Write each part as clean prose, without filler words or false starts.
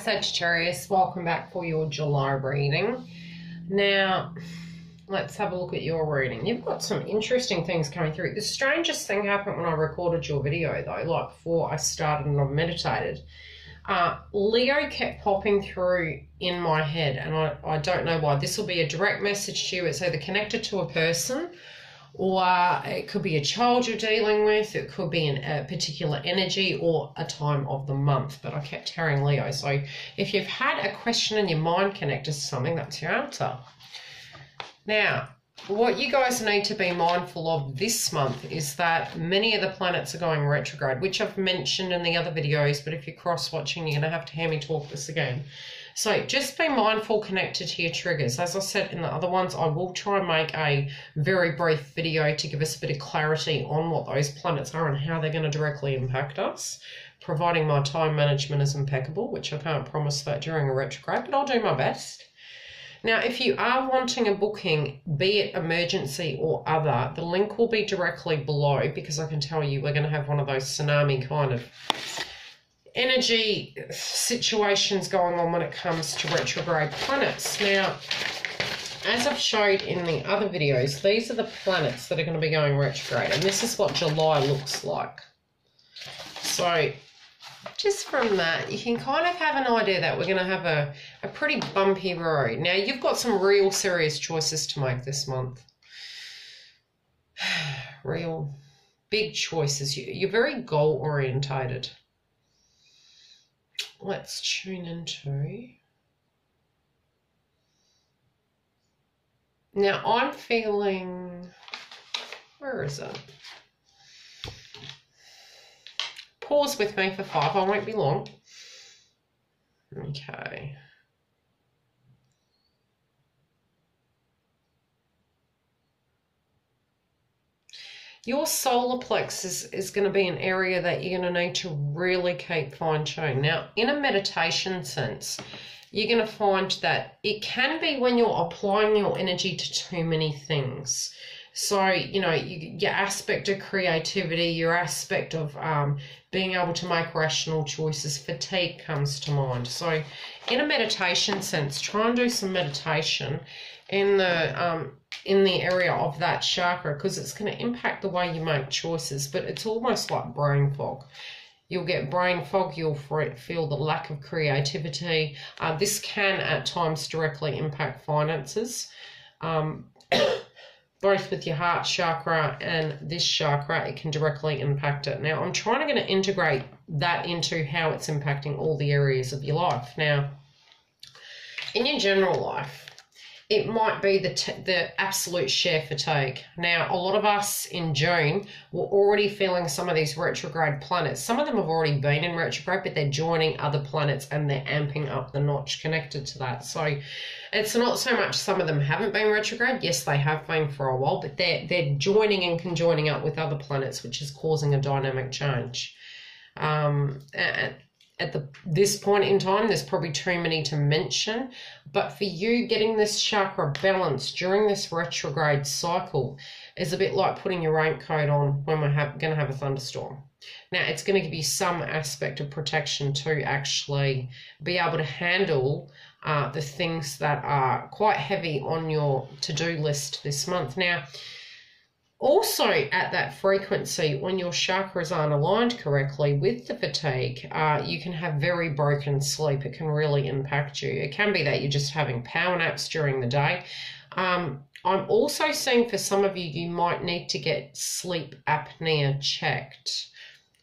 Sagittarius, welcome back for your July reading. Now, let's have a look at your reading. You've got some interesting things coming through. The strangest thing happened when I recorded your video, though, like before I started and I meditated. Leo kept popping through in my head, and I don't know why. This will be a direct message to you. It's either connected to a person, or it could be a child you're dealing with. It could be a particular energy or a time of the month. But I kept hearing Leo. So if you've had a question in your mind connected to something, that's your answer. Now, what you guys need to be mindful of this month is that many of the planets are going retrograde, which I've mentioned in the other videos. But if you're cross-watching, you're going to have to hear me talk this again. So just be mindful, connected to your triggers. As I said in the other ones, I will try and make a very brief video to give us a bit of clarity on what those planets are and how they're going to directly impact us, providing my time management is impeccable, which I can't promise that during a retrograde, but I'll do my best. Now, if you are wanting a booking, be it emergency or other, the link will be directly below, because I can tell you we're going to have one of those tsunami kind of energy situations going on when it comes to retrograde planets. Now, as I've showed in the other videos, these are the planets that are going to be going retrograde, and this is what July looks like. So just from that, you can kind of have an idea that we're going to have a pretty bumpy road. Now, you've got some real serious choices to make this month. Real big choices. You're very goal-orientated. Let's tune into. Now, I'm feeling, where is it? Pause with me for 5, I won't be long. Okay. Your solar plexus is going to be an area that you're going to need to really keep fine-tuned. Now, in a meditation sense, you're going to find that it can be when you're applying your energy to too many things. So, you know, your aspect of creativity, your aspect of being able to make rational choices, fatigue comes to mind. So, in a meditation sense, try and do some meditation in the area of that chakra, because it's going to impact the way you make choices. But it's almost like brain fog. You'll get brain fog, you'll feel the lack of creativity. This can at times directly impact finances, both with your heart chakra and this chakra. It can directly impact it. Now, I'm trying to integrate that into how it's impacting all the areas of your life. Now, in your general life, it might be the absolute sheer fatigue. Now, a lot of us in June were already feeling some of these retrograde planets. Some of them have already been in retrograde, but they're joining other planets and they're amping up the notch connected to that. So it's not so much some of them haven't been retrograde. Yes, they have been for a while, but they're joining and conjoining up with other planets, which is causing a dynamic change. At this point in time, there's probably too many to mention, but for you, getting this chakra balanced during this retrograde cycle is a bit like putting your raincoat on when we're going to have a thunderstorm. Now, it's going to give you some aspect of protection to actually be able to handle the things that are quite heavy on your to-do list this month. Now, also at that frequency, when your chakras aren't aligned correctly with the fatigue, you can have very broken sleep. It can really impact you. It can be that you're just having power naps during the day. I'm also seeing for some of you, you might need to get sleep apnea checked.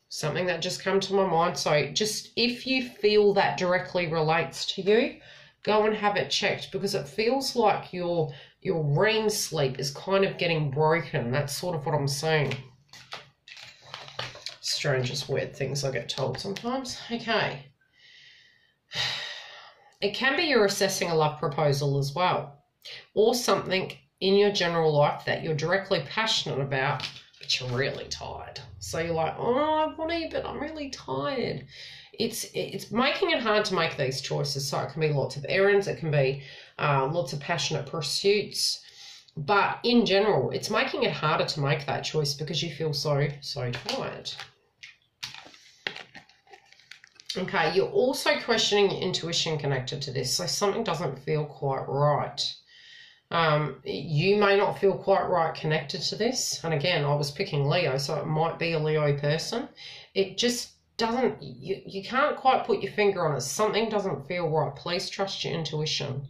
Something that just come to my mind. So just if you feel that directly relates to you, go and have it checked, because it feels like your REM sleep is kind of getting broken. That's sort of what I'm seeing. Strangest weird things I get told sometimes. Okay. It can be you're assessing a love proposal as well, or something in your general life that you're directly passionate about, but you're really tired. So you're like, oh, I want to, but I'm really tired. It's making it hard to make these choices. So it can be lots of errands, it can be lots of passionate pursuits, but in general, it's making it harder to make that choice because you feel so tired. Okay, you're also questioning your intuition connected to this, so something doesn't feel quite right. You may not feel quite right connected to this, and again, I was picking Leo, so it might be a Leo person. It just doesn't, you can't quite put your finger on it. Something doesn't feel right. Please trust your intuition.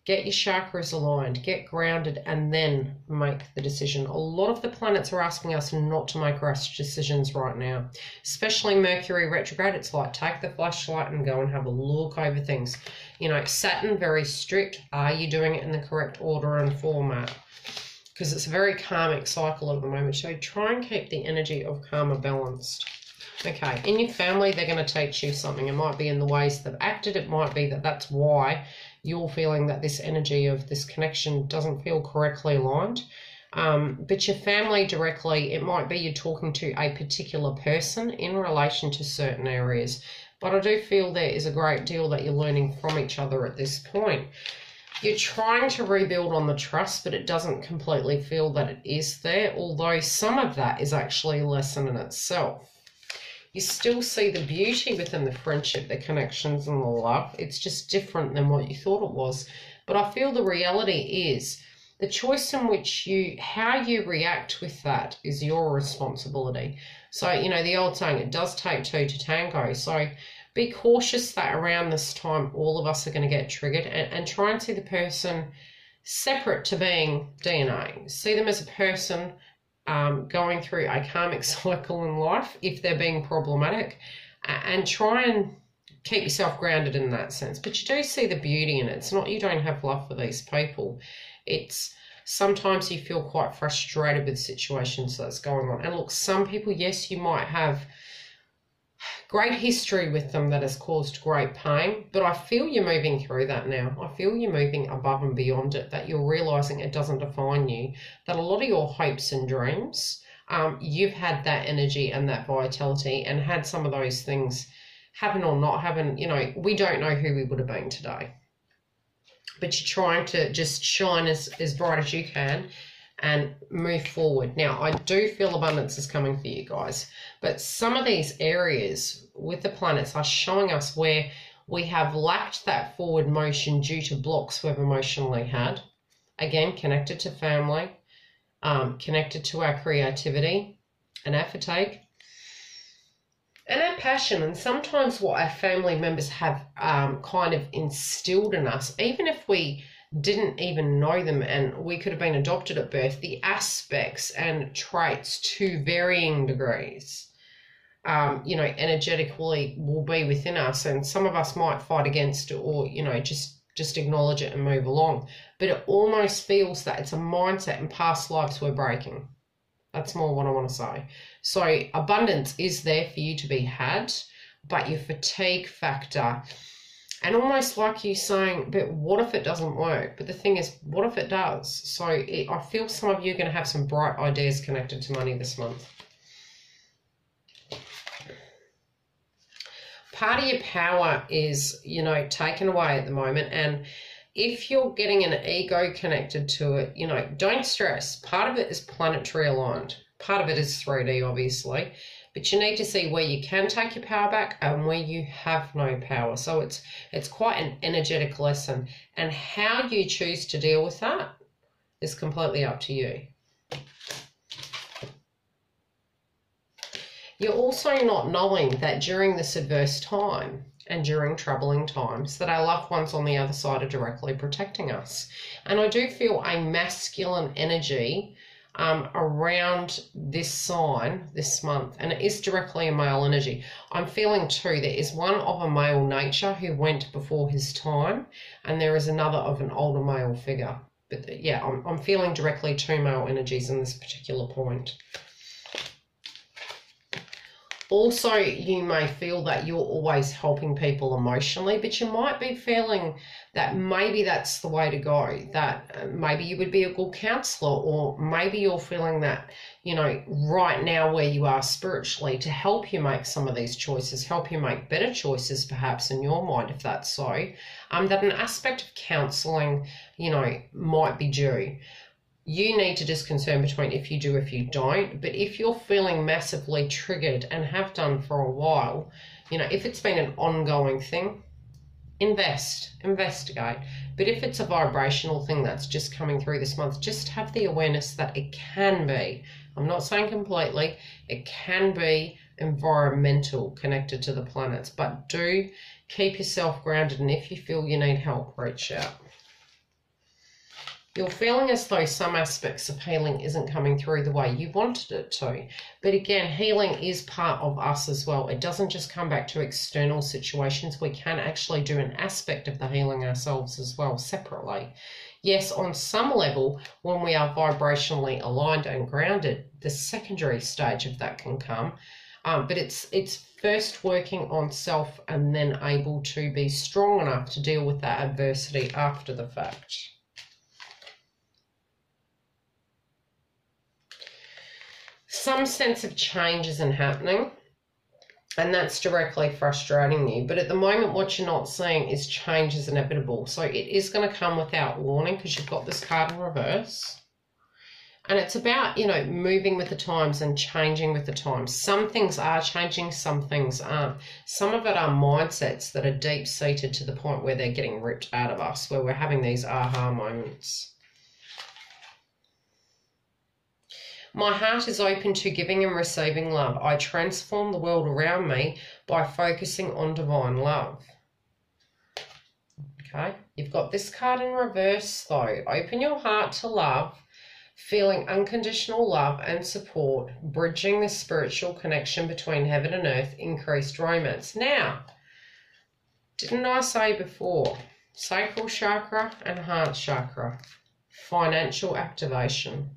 Get your chakras aligned, get grounded, and then make the decision. A lot of the planets are asking us not to make rash decisions right now, especially Mercury retrograde. It's like, take the flashlight and go and have a look over things. You know, Saturn, very strict. Are you doing it in the correct order and format? Because it's a very karmic cycle at the moment. So try and keep the energy of karma balanced. Okay, in your family, they're going to teach you something. It might be in the ways they've acted. It might be that that's why you're feeling that this energy of this connection doesn't feel correctly aligned. But your family directly, it might be you're talking to a particular person in relation to certain areas. But I do feel there is a great deal that you're learning from each other at this point. You're trying to rebuild on the trust, but it doesn't completely feel that it is there, although some of that is actually a lesson in itself. You still see the beauty within the friendship, the connections and the love. It's just different than what you thought it was. But I feel the reality is the choice in which how you react with that is your responsibility. So, you know, the old saying, it does take two to tango. So be cautious that around this time, all of us are going to get triggered, and try and see the person separate to being DNA. See them as a person going through a karmic cycle in life if they're being problematic, and try and keep yourself grounded in that sense. But you do see the beauty in it. It's not you don't have love for these people. It's sometimes you feel quite frustrated with situations that's going on. And look, some people, yes, you might have great history with them that has caused great pain, but I feel you're moving through that now. I feel you're moving above and beyond it, that you're realizing it doesn't define you, that a lot of your hopes and dreams, you've had that energy and that vitality and had some of those things happen or not happen. You know, we don't know who we would have been today, but you're trying to just shine as bright as you can and move forward. Now, I do feel abundance is coming for you guys, but some of these areas with the planets are showing us where we have lacked that forward motion due to blocks we've emotionally had. Again, connected to family, connected to our creativity and our fatigue and our passion. And sometimes what our family members have kind of instilled in us, even if we didn't even know them and we could have been adopted at birth, the aspects and traits to varying degrees, you know, energetically will be within us. And some of us might fight against it, or, you know, just acknowledge it and move along. But it almost feels that it's a mindset and past lives we're breaking. That's more what I want to say. So abundance is there for you to be had, but your fatigue factor, and almost like you saying, but what if it doesn't work? But the thing is, what if it does? So I feel some of you are going to have some bright ideas connected to money this month. Part of your power is, you know, taken away at the moment. And if you're getting an ego connected to it, you know, don't stress. Part of it is planetary aligned. Part of it is 3D, obviously. But you need to see where you can take your power back and where you have no power. So it's quite an energetic lesson. And how you choose to deal with that is completely up to you. You're also not knowing that during this adverse time and during troubling times that our loved ones on the other side are directly protecting us. And I do feel a masculine energy around this sign this month, and it is directly a male energy. I'm feeling too, there is one of a male nature who went before his time, and there is another of an older male figure. But yeah, I'm feeling directly two male energies in this particular point. Also, you may feel that you're always helping people emotionally, but you might be feeling that maybe that's the way to go, that maybe you would be a good counselor, or maybe you're feeling that, you know, right now where you are spiritually, to help you make some of these choices, help you make better choices perhaps in your mind, if that's so, that an aspect of counselling, you know, might be due. You need to just concern between if you do, if you don't. But if you're feeling massively triggered and have done for a while, You know, if it's been an ongoing thing, investigate. But if it's a vibrational thing that's just coming through this month, just have the awareness that it can be, I'm not saying completely, it can be environmental, connected to the planets, but do keep yourself grounded, and if you feel you need help, reach out. You're feeling as though some aspects of healing isn't coming through the way you wanted it to. But again, healing is part of us as well. It doesn't just come back to external situations. We can actually do an aspect of the healing ourselves as well, separately. Yes, on some level, when we are vibrationally aligned and grounded, the secondary stage of that can come. But it's first working on self and then able to be strong enough to deal with that adversity after the fact. Some sense of change isn't happening, and that's directly frustrating you. But at the moment, what you're not seeing is change is inevitable. So it is going to come without warning, because you've got this card in reverse. And it's about, you know, moving with the times and changing with the times. Some things are changing, some things aren't. Some of it are mindsets that are deep-seated to the point where they're getting ripped out of us, where we're having these aha moments. My heart is open to giving and receiving love. I transform the world around me by focusing on divine love. Okay, you've got this card in reverse though. Open your heart to love, feeling unconditional love and support, bridging the spiritual connection between heaven and earth, increased romance. Now, didn't I say before, sacral chakra and heart chakra, financial activation.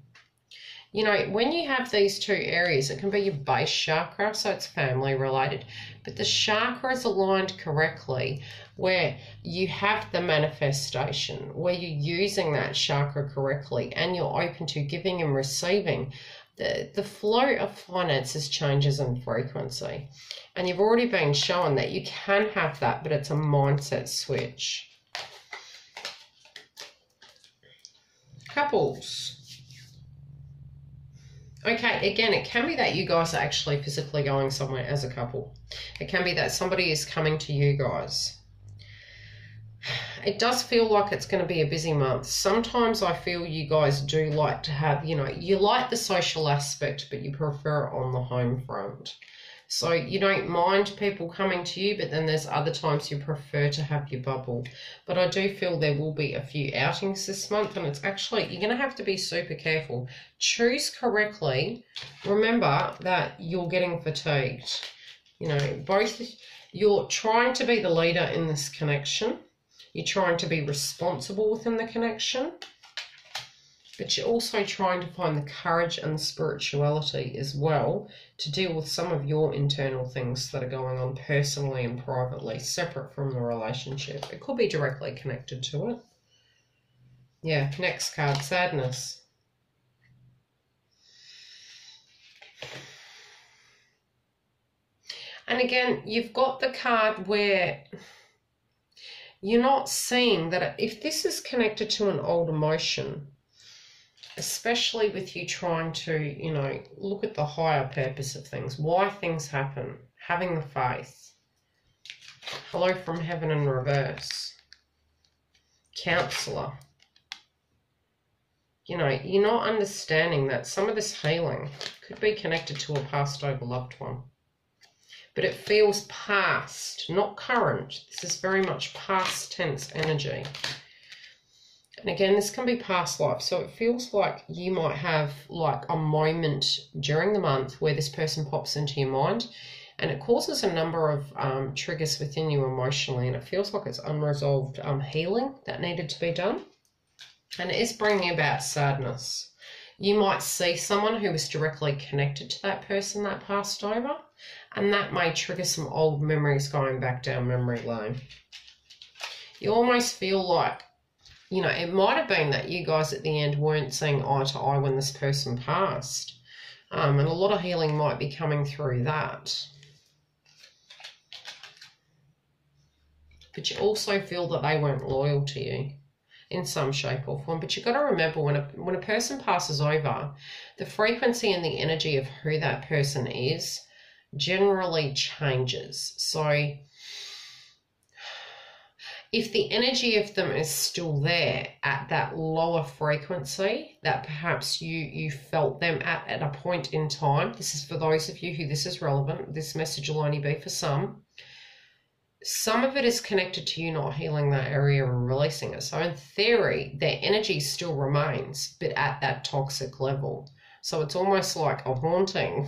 You know, when you have these two areas, it can be your base chakra, so it's family related, but the chakra is aligned correctly where you have the manifestation, where you're using that chakra correctly and you're open to giving and receiving. The flow of finances changes in frequency, and you've already been shown that you can have that, but it's a mindset switch. Couples. Okay, again, it can be that you guys are actually physically going somewhere as a couple. It can be that somebody is coming to you guys. It does feel like it's going to be a busy month. Sometimes I feel you guys do like to have, you know, you like the social aspect, but you prefer it on the home front. So you don't mind people coming to you, but then there's other times you prefer to have your bubble. But I do feel there will be a few outings this month, and it's actually, you're going to have to be super careful. Choose correctly. Remember that you're getting fatigued. You know, both, you're trying to be the leader in this connection. You're trying to be responsible within the connection. But you're also trying to find the courage and the spirituality as well to deal with some of your internal things that are going on personally and privately, separate from the relationship. It could be directly connected to it. Yeah, next card, sadness. And again, you've got the card where you're not seeing that if this is connected to an old emotion, especially with you trying to, you know, look at the higher purpose of things, why things happen, having the faith. Hello from heaven in reverse. Counselor. You know, you're not understanding that some of this healing could be connected to a passed over loved one. But it feels past, not current. This is very much past tense energy. And again, this can be past life. So it feels like you might have like a moment during the month where this person pops into your mind, and it causes a number of triggers within you emotionally, and it feels like it's unresolved healing that needed to be done. And it is bringing about sadness. You might see someone who was directly connected to that person that passed over, and that may trigger some old memories going back down memory lane. You almost feel like, you know, it might have been that you guys at the end weren't seeing eye to eye when this person passed. And a lot of healing might be coming through that. But you also feel that they weren't loyal to you in some shape or form. But you've got to remember, when a person passes over, the frequency and the energy of who that person is generally changes. So if the energy of them is still there at that lower frequency that perhaps you felt them at a point in time, this is for those of you who this is relevant, this message will only be for some. Some of it is connected to you not healing that area and releasing it. So in theory, their energy still remains, but at that toxic level. So it's almost like a haunting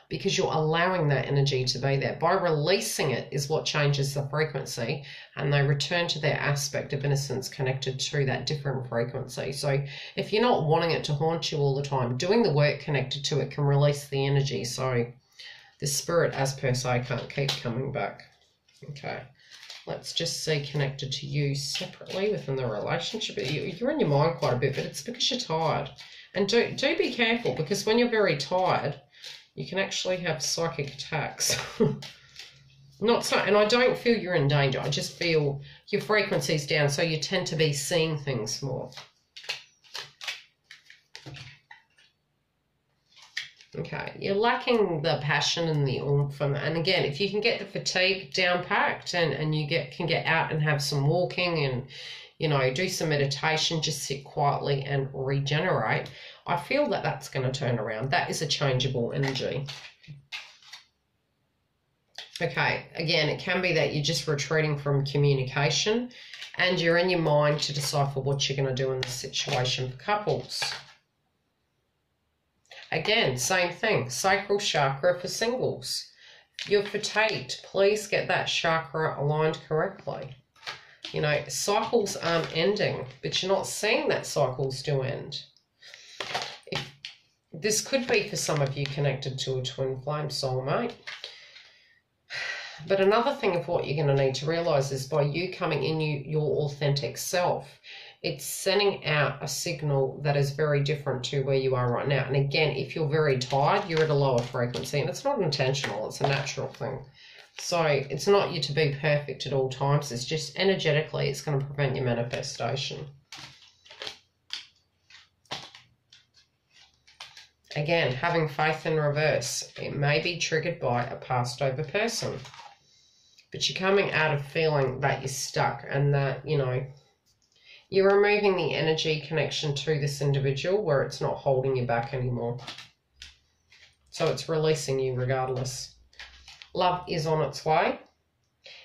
because you're allowing that energy to be there. By releasing it is what changes the frequency, and they return to their aspect of innocence connected to that different frequency. So if you're not wanting it to haunt you all the time, doing the work connected to it can release the energy. So the spirit as per se can't keep coming back. Okay, let's just see connected to you separately within the relationship. You're in your mind quite a bit, but it's because you're tired. And do be careful, because when you're very tired, you can actually have psychic attacks. Not so, and I don't feel you're in danger. I just feel your frequency's down, so you tend to be seeing things more. Okay, you're lacking the passion and the oomph, and again, if you can get the fatigue down packed and you can get out and have some walking and, you know, do some meditation, just sit quietly and regenerate, I feel that that's going to turn around. That is a changeable energy. Okay, again, it can be that you're just retreating from communication and you're in your mind to decipher what you're going to do in this situation for couples. Again, same thing, sacral chakra for singles. You're fatigued, please get that chakra aligned correctly. You know, cycles aren't ending, but you're not seeing that cycles do end. This could be for some of you connected to a twin flame soulmate. But another thing of what you're going to need to realize is by you coming in your authentic self, it's sending out a signal that is very different to where you are right now. And again, if you're very tired, you're at a lower frequency, and it's not intentional, it's a natural thing. So it's not you to be perfect at all times, it's just energetically it's going to prevent your manifestation. Again, having faith in reverse, it may be triggered by a passed over person, but you're coming out of feeling that you're stuck and that, you know, you're removing the energy connection to this individual where it's not holding you back anymore. So it's releasing you regardless. Love is on its way,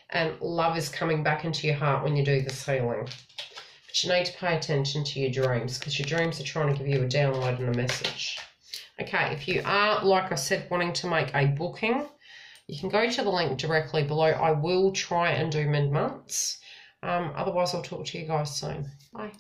and love is coming back into your heart when you do this healing. But you need to pay attention to your dreams, because your dreams are trying to give you a download and a message. Okay, if you are, like I said, wanting to make a booking, you can go to the link directly below. I will try and do mid-months. Otherwise, I'll talk to you guys soon. Bye.